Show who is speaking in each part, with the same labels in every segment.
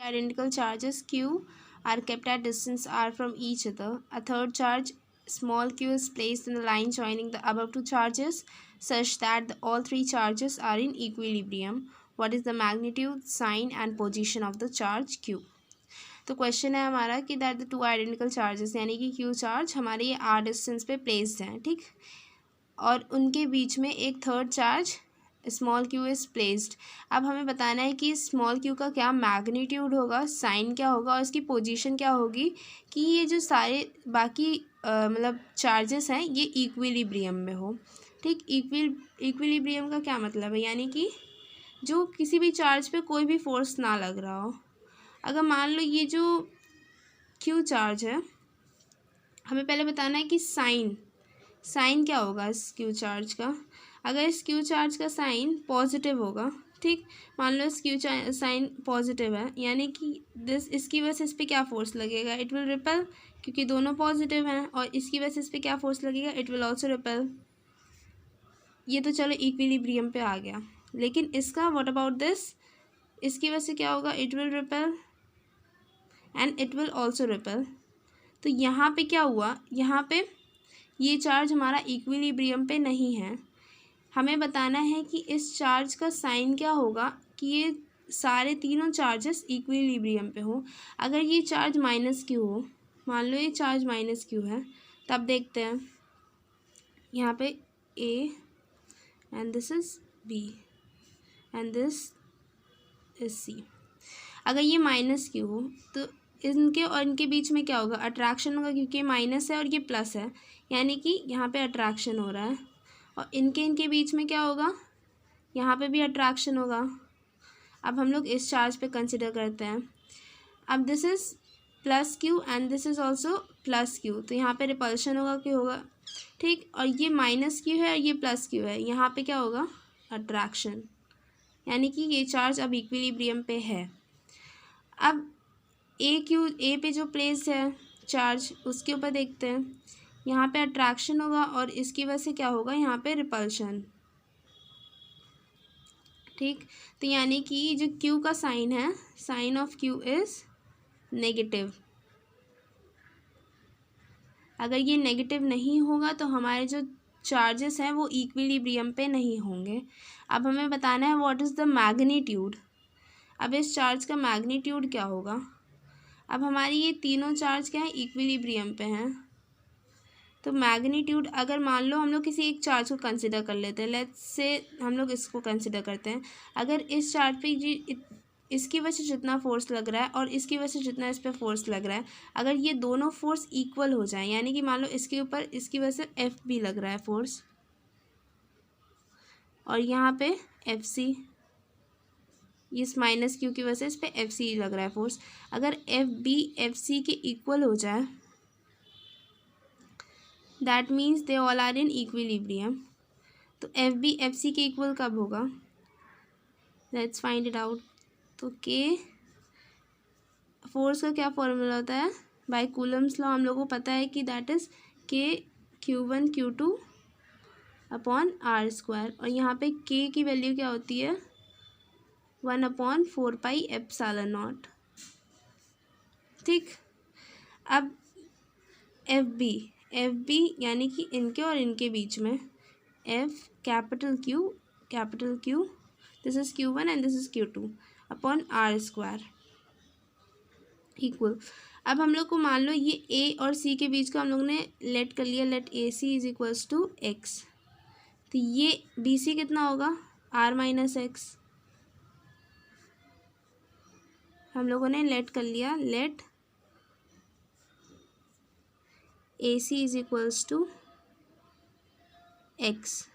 Speaker 1: Identical charges q are kept at distance r from each other. A third charge small q is placed in the line joining the above two charges such that all three charges are in equilibrium. What is the magnitude, sign and position of the charge q? तो question है हमारा कि that the two identical charges यानी कि Q charge हमारे ये are distance पे placed हैं, ठीक, और उनके बीच में एक third charge small Q is placed. अब हमें बताना है कि स्मॉल क्यू का क्या मैग्नीट्यूड होगा, साइन क्या होगा और इसकी पोजीशन क्या होगी कि ये जो सारे बाकी मतलब चार्जेस हैं ये इक्विलिब्रियम में हो, ठीक। इक्विलिब्रियम का क्या मतलब है, यानी कि जो किसी भी चार्ज पे कोई भी फोर्स ना लग रहा हो। अगर मान लो ये जो क्यू चार्ज है, हमें पहले बताना है कि साइन क्या होगा इस क्यू चार्ज का। अगर इस क्यू चार्ज का साइन पॉजिटिव होगा, ठीक, मान लो इस क्यू साइन पॉजिटिव है, यानी कि इसकी वजह से इस पर क्या फोर्स लगेगा, इट विल रिपेल, क्योंकि दोनों पॉजिटिव हैं, और इसकी वजह से इस पर क्या फोर्स लगेगा, इट विल ऑल्सो रिपेल। ये तो चलो इक्विलिब्रियम पे आ गया, लेकिन इसका व्हाट अबाउट दिस, इसकी वजह से क्या होगा, it will repel and it will also repel. तो यहाँ पे क्या हुआ, यहाँ पे ये चार्ज हमारा इक्विलिब्रियम पे नहीं है। हमें बताना है कि इस चार्ज का साइन क्या होगा कि ये सारे तीनों चार्जेस इक्विलिब्रियम पे हो। अगर ये चार्ज माइनस क्यू हो, मान लो ये चार्ज माइनस क्यू है, तब देखते हैं यहाँ पे A and this is B and this is C. अगर ये माइनस क्यू हो तो इनके और इनके बीच में क्या होगा, अट्रैक्शन होगा, क्योंकि ये माइनस है और ये प्लस है, यानी कि यहाँ पे अट्रैक्शन हो रहा है। और इनके बीच में क्या होगा, यहाँ पे भी अट्रैक्शन होगा। अब हम लोग इस चार्ज पे कंसिडर करते हैं। अब this is plus Q and this is also plus Q, तो यहाँ पे रिपल्शन होगा, क्या होगा, ठीक। और ये माइनस क्यू है और ये प्लस क्यू है, यहाँ पे क्या होगा, अट्रैक्शन, यानी कि ये चार्ज अब इक्विलिब्रियम पे है। अब ए पे जो प्लेस है चार्ज, उसके ऊपर देखते हैं, यहाँ पे अट्रैक्शन होगा और इसकी वजह से क्या होगा, यहाँ पे रिपल्शन, ठीक। तो यानी कि जो क्यू का साइन है, sign of Q is negative. अगर ये नेगेटिव नहीं होगा तो हमारे जो चार्जेस हैं वो इक्विलिब्रियम पे नहीं होंगे। अब हमें बताना है व्हाट इज़ द मैग्नीट्यूड। अब इस चार्ज का मैग्नीट्यूड क्या होगा। अब हमारी ये तीनों चार्ज क्या है, इक्विलिब्रियम पे हैं, तो मैग्नीट्यूड, अगर मान लो हम लोग किसी एक चार्ज को कंसिडर कर लेते हैं, लेट्स से हम लोग इसको कंसिडर करते हैं। अगर इस चार्ज पे इसकी वजह से जितना फोर्स लग रहा है और इसकी वजह से जितना इस पर फोर्स लग रहा है, अगर ये दोनों फोर्स इक्वल हो जाए, यानी कि मान लो इसके ऊपर इसकी वजह से एफ भी लग रहा है फोर्स और यहाँ पे एफ सी, इस माइनस क्यू की वजह से इस पर एफ सी लग रहा है फोर्स। अगर एफ बी एफ सी के इक्वल हो जाए, that means they all are in equilibrium. तो एफ बी एफ सी के इक्वल कब होगा, लेट्स फाइंड इट आउट। तो के फोर्स का क्या फॉर्मूला होता है, बाय कूलम्स लॉ हम लोग को पता है कि दैट इज़ के Q1 Q2 upon R square, और यहाँ पे के की वैल्यू क्या होती है, 1/4 पाई एप्सिलॉन नॉट, ठीक। अब एफ बी यानी कि इनके और इनके बीच में F capital Q, this is Q1 and this is Q2 upon R square equal. अब हम लोग को मान लो ये ए और सी के बीच का हम लोग ने लेट कर लिया, let A C is equals to X, तो ये बी सी कितना होगा, आर माइनस एक्स। हम लोगों ने लेट कर लिया, let A C is equals to X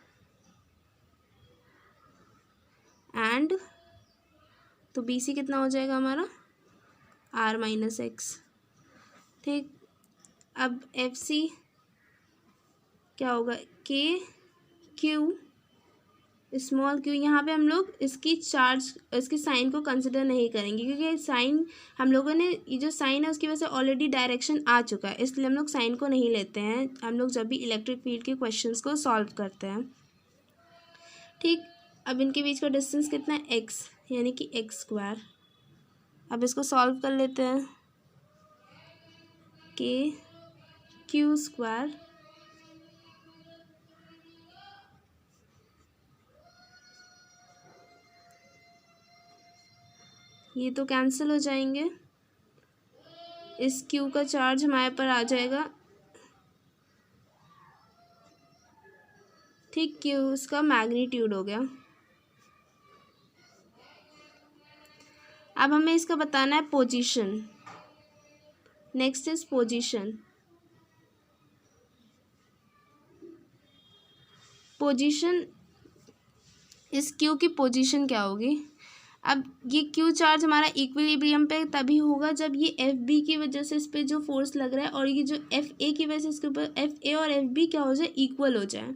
Speaker 1: and, तो बी सी कितना हो जाएगा हमारा, आर माइनस एक्स, ठीक। अब एफ सी क्या होगा, के क्यू स्मॉल क्यू, यहाँ पे हम लोग इसकी साइन को कंसिडर नहीं करेंगे, क्योंकि साइन हम लोगों ने, ये जो साइन है उसकी वजह से ऑलरेडी डायरेक्शन आ चुका है, इसलिए हम लोग साइन को नहीं लेते हैं हम लोग जब भी इलेक्ट्रिक फील्ड के क्वेश्चंस को सॉल्व करते हैं, ठीक। अब इनके बीच का डिस्टेंस कितना है, एक्स, यानी कि एक्स स्क्वायर अब इसको सॉल्व कर लेते हैं। के क्यू स्क्वायर ये तो कैंसिल हो जाएंगे। इस क्यू का चार्ज हमारे पर आ जाएगा, ठीक, क्यू उसका मैग्नीट्यूड हो गया। अब हमें इसका बताना है position. Next is position. Position, इस क्यू की पोजीशन क्या होगी? अब ये क्यू चार्ज हमारा इक्विलिब्रियम पे तभी होगा जब ये एफ बी की वजह से इस पे जो फोर्स लग रहा है और ये जो एफ ए की वजह से इसके ऊपर एफ ए और एफ बी क्या हो जाए, इक्वल हो जाए,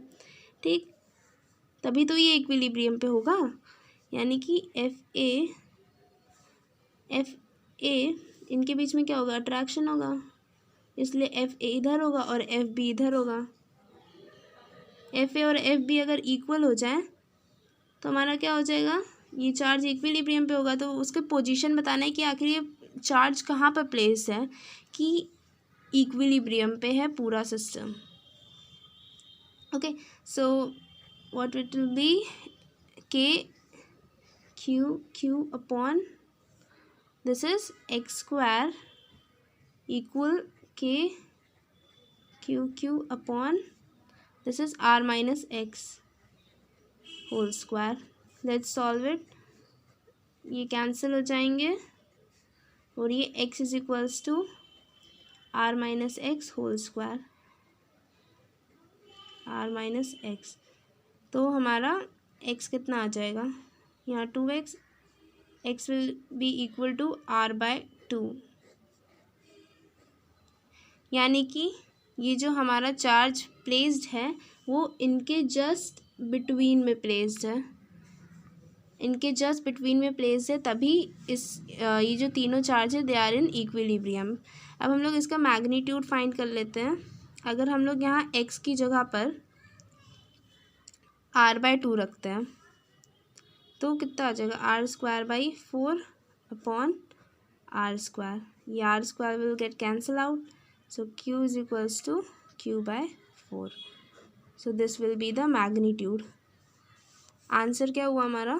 Speaker 1: ठीक, तभी तो ये इक्विलिब्रियम पे होगा। यानी कि एफ ए इनके बीच में क्या होगा, अट्रैक्शन होगा, इसलिए एफ ए इधर होगा और एफ बी इधर होगा। एफ ए और एफ बी अगर इक्वल हो जाए तो हमारा क्या हो जाएगा, ये चार्ज इक्विलिब्रियम पे होगा। तो उसके पोजीशन बताना है कि आखिर ये चार्ज कहाँ पर प्लेस है, कि इक्विलिब्रियम पे है पूरा system. Okay, so what it will be, K Q upon this is X square equal K Q upon this is R minus X whole square. Let's solve it. ये cancel हो जाएंगे और ये x is equals to R minus X whole square, R minus X. तो हमारा x कितना आ जाएगा, यहाँ 2x, x will be equal to R by 2। यानी कि ये जो हमारा चार्ज प्लेस्ड है वो इनके जस्ट बिटवीन में प्लेस्ड है, इनके जस्ट बिटवीन में प्लेस है, तभी इस ये जो तीनों चार्ज है दे आर इन इक्विलिब्रियम। अब हम लोग इसका मैग्नीट्यूड फाइंड कर लेते हैं। अगर हम लोग यहाँ x की जगह पर r/2 रखते हैं तो कितना आ जाएगा, R square by 4 upon R square. ये R square will get cancel out, so q is equals to q/4। So this will be the magnitude. Answer क्या हुआ हमारा,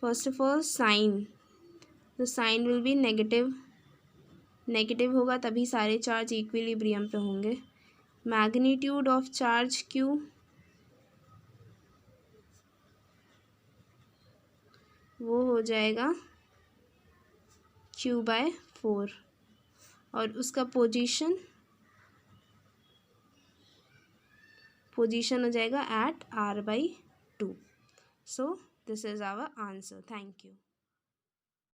Speaker 1: first of all sign, the sign will be negative, negative होगा तभी सारे charge equilibrium पे होंगे। Magnitude of charge Q वो हो जाएगा q/4 और उसका पोजीशन हो जाएगा at r/2। So this is our answer. Thank you.